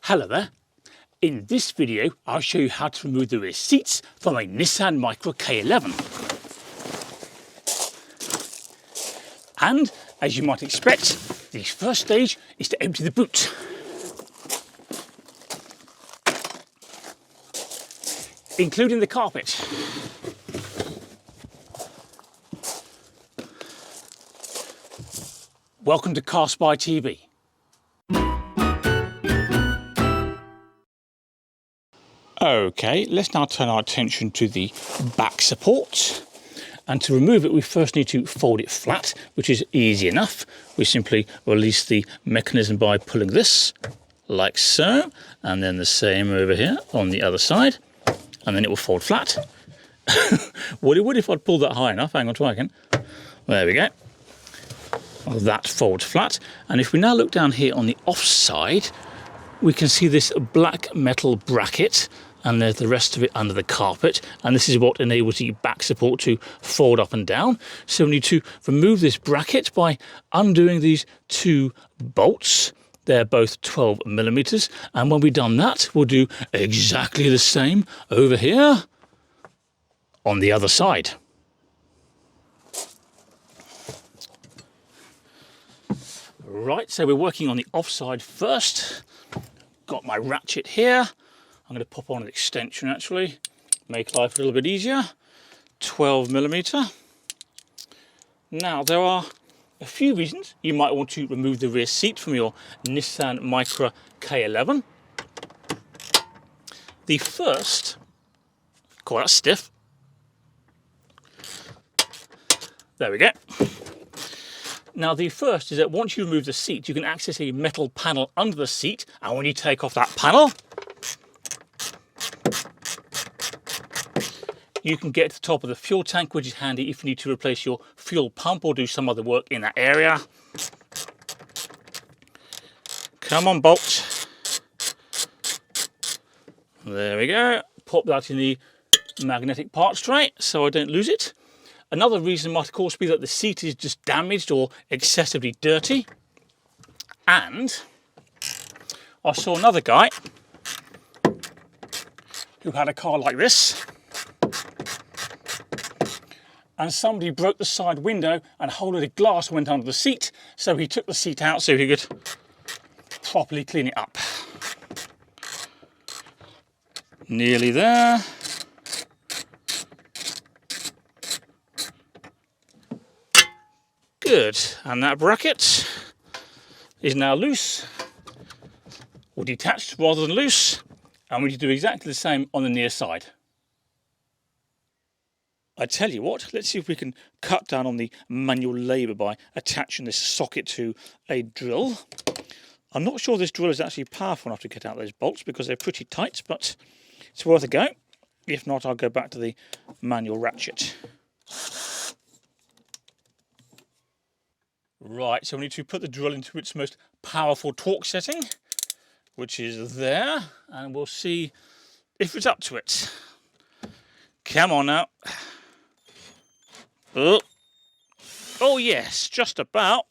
Hello there. In this video I'll show you how to remove the rear seats from a Nissan Micra K11. And as you might expect, the first stage is to empty the boot. Including the carpet. Welcome to CarSpyTV. Okay, let's now turn our attention to the back support. And to remove it, we first need to fold it flat, which is easy enough. We simply release the mechanism by pulling this, like so, and then the same over here on the other side, and then it will fold flat. Well, it would if I'd pulled that high enough. Hang on, try again. There we go. Well, that folds flat. And if we now look down here on the off side, we can see this black metal bracket, and there's the rest of it under the carpet, and this is what enables the back support to fold up and down. So we need to remove this bracket by undoing these two bolts. They're both 12mm, and when we've done that, we'll do exactly the same over here on the other side. Right, so we're working on the offside first. Got my ratchet here. I'm going to pop on an extension actually, make life a little bit easier. 12mm. Now there are a few reasons you might want to remove the rear seat from your Nissan Micra K11. The first, quite stiff. There we go. Now the first is that once you remove the seat, you can access a metal panel under the seat, and when you take off that panel, you can get to the top of the fuel tank, which is handy if you need to replace your fuel pump or do some other work in that area. Come on, bolt. There we go. Pop that in the magnetic parts tray so I don't lose it. Another reason might of course be that the seat is just damaged or excessively dirty. And I saw another guy who had a car like this, and somebody broke the side window and a whole lot of glass went under the seat, so he took the seat out so he could properly clean it up. Nearly there. Good, and that bracket is now loose, or detached rather than loose, and we need to do exactly the same on the near side. I tell you what, let's see if we can cut down on the manual labour by attaching this socket to a drill. I'm not sure this drill is actually powerful enough to get out those bolts because they're pretty tight, but it's worth a go. If not, I'll go back to the manual ratchet. Right, so we need to put the drill into its most powerful torque setting, which is there, and we'll see if it's up to it. Come on now. Oh yes, just about.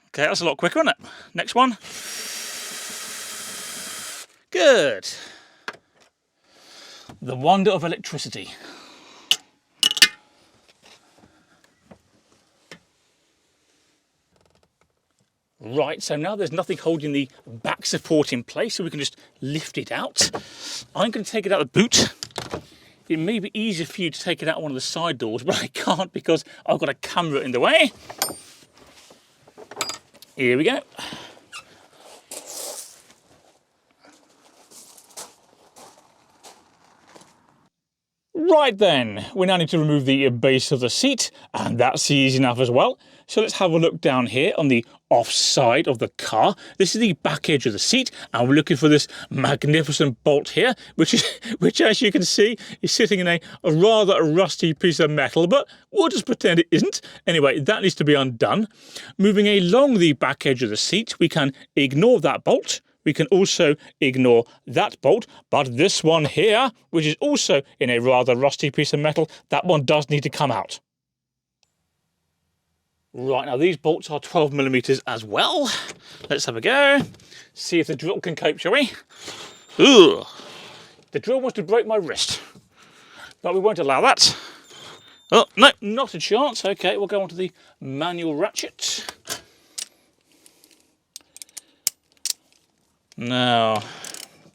Okay, that's a lot quicker, isn't it? Next one. Good. The wonder of electricity. Right, so now there's nothing holding the back support in place, so we can just lift it out. I'm going to take it out of the boot. It may be easier for you to take it out one of the side doors, but I can't because I've got a camera in the way. Here we go. Right then, we now need to remove the base of the seat, and that's easy enough as well. So let's have a look down here on the off side of the car. This is the back edge of the seat, and we're looking for this magnificent bolt here, which as you can see is sitting in a rather rusty piece of metal, but we'll just pretend it isn't. Anyway, that needs to be undone. Moving along the back edge of the seat, we can ignore that bolt. We can also ignore that bolt, but this one here, which is also in a rather rusty piece of metal, that one does need to come out. Right, now these bolts are 12mm as well. Let's have a go. See if the drill can cope, shall we? Ugh. The drill wants to break my wrist, but we won't allow that. Oh, no, not a chance. Okay, we'll go on to the manual ratchet. Now,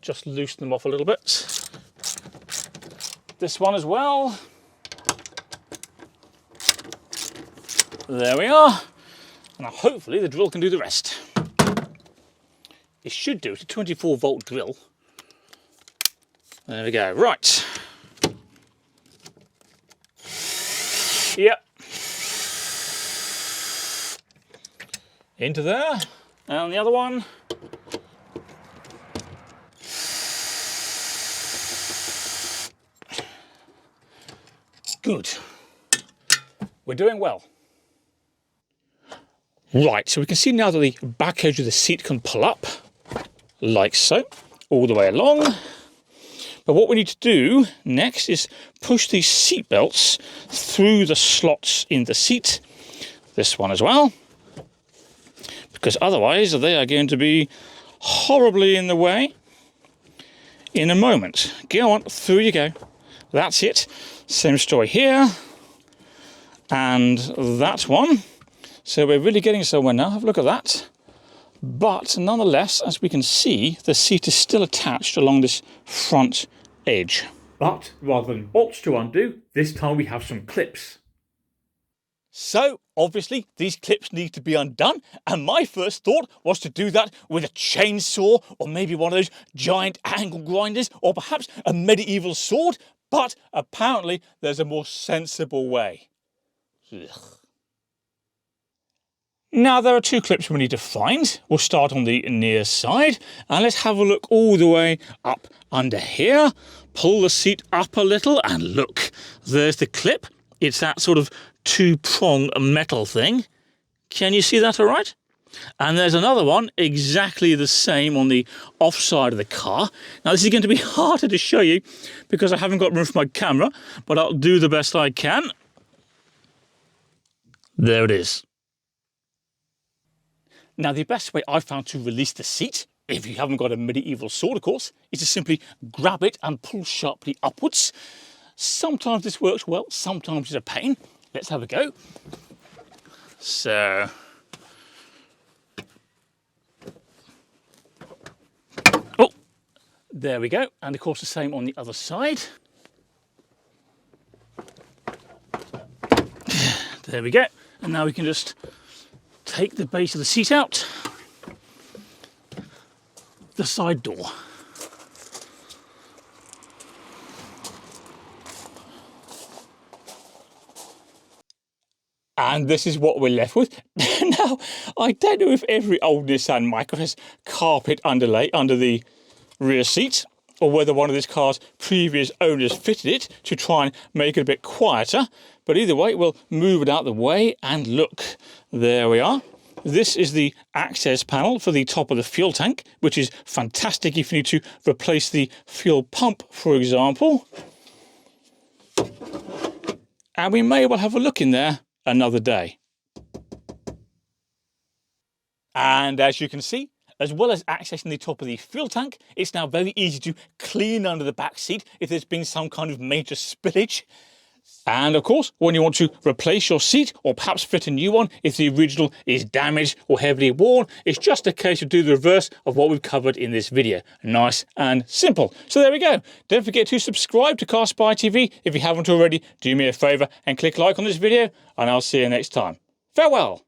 just loosen them off a little bit. This one as well. There we are. Now hopefully the drill can do the rest. It should do. It's a 24-volt drill. There we go. Right. Yep. Into there. And the other one. Good. We're doing well. Right, so we can see now that the back edge of the seat can pull up, like so, all the way along. But what we need to do next is push these seat belts through the slots in the seat, this one as well, because otherwise they are going to be horribly in the way in a moment. Go on, through you go. That's it. Same story here, and that one. So we're really getting somewhere now. Have a look at that. But nonetheless, as we can see, the seat is still attached along this front edge. But rather than bolts to undo, this time we have some clips. So obviously these clips need to be undone, and my first thought was to do that with a chainsaw or maybe one of those giant angle grinders or perhaps a medieval sword, but apparently there's a more sensible way. Ugh. Now there are two clips we need to find. We'll start on the near side and let's have a look all the way up under here. Pull the seat up a little and look, there's the clip. It's that sort of two-prong metal thing. Can you see that all right? And there's another one exactly the same on the off side of the car. Now this is going to be harder to show you because I haven't got room for my camera, but I'll do the best I can. There it is. Now the best way I've found to release the seat, if you haven't got a medieval sword of course, is to simply grab it and pull sharply upwards. Sometimes this works well, sometimes it's a pain. Let's have a go. So, oh, there we go. And of course the same on the other side. There we go. And now we can just take the base of the seat out, the side door. And this is what we're left with. Now, I don't know if every old Nissan Micra has carpet underlay under the rear seat, or whether one of this car's previous owners fitted it to try and make it a bit quieter. But either way, we'll move it out the way and look, there we are. This is the access panel for the top of the fuel tank, which is fantastic if you need to replace the fuel pump, for example. And we may well have a look in there another day. And as you can see, as well as accessing the top of the fuel tank, it's now very easy to clean under the back seat if there's been some kind of major spillage. And of course, when you want to replace your seat or perhaps fit a new one if the original is damaged or heavily worn, it's just a case of do the reverse of what we've covered in this video. Nice and simple. So there we go. Don't forget to subscribe to CarSpyTV. If you haven't already, do me a favour and click like on this video, and I'll see you next time. Farewell.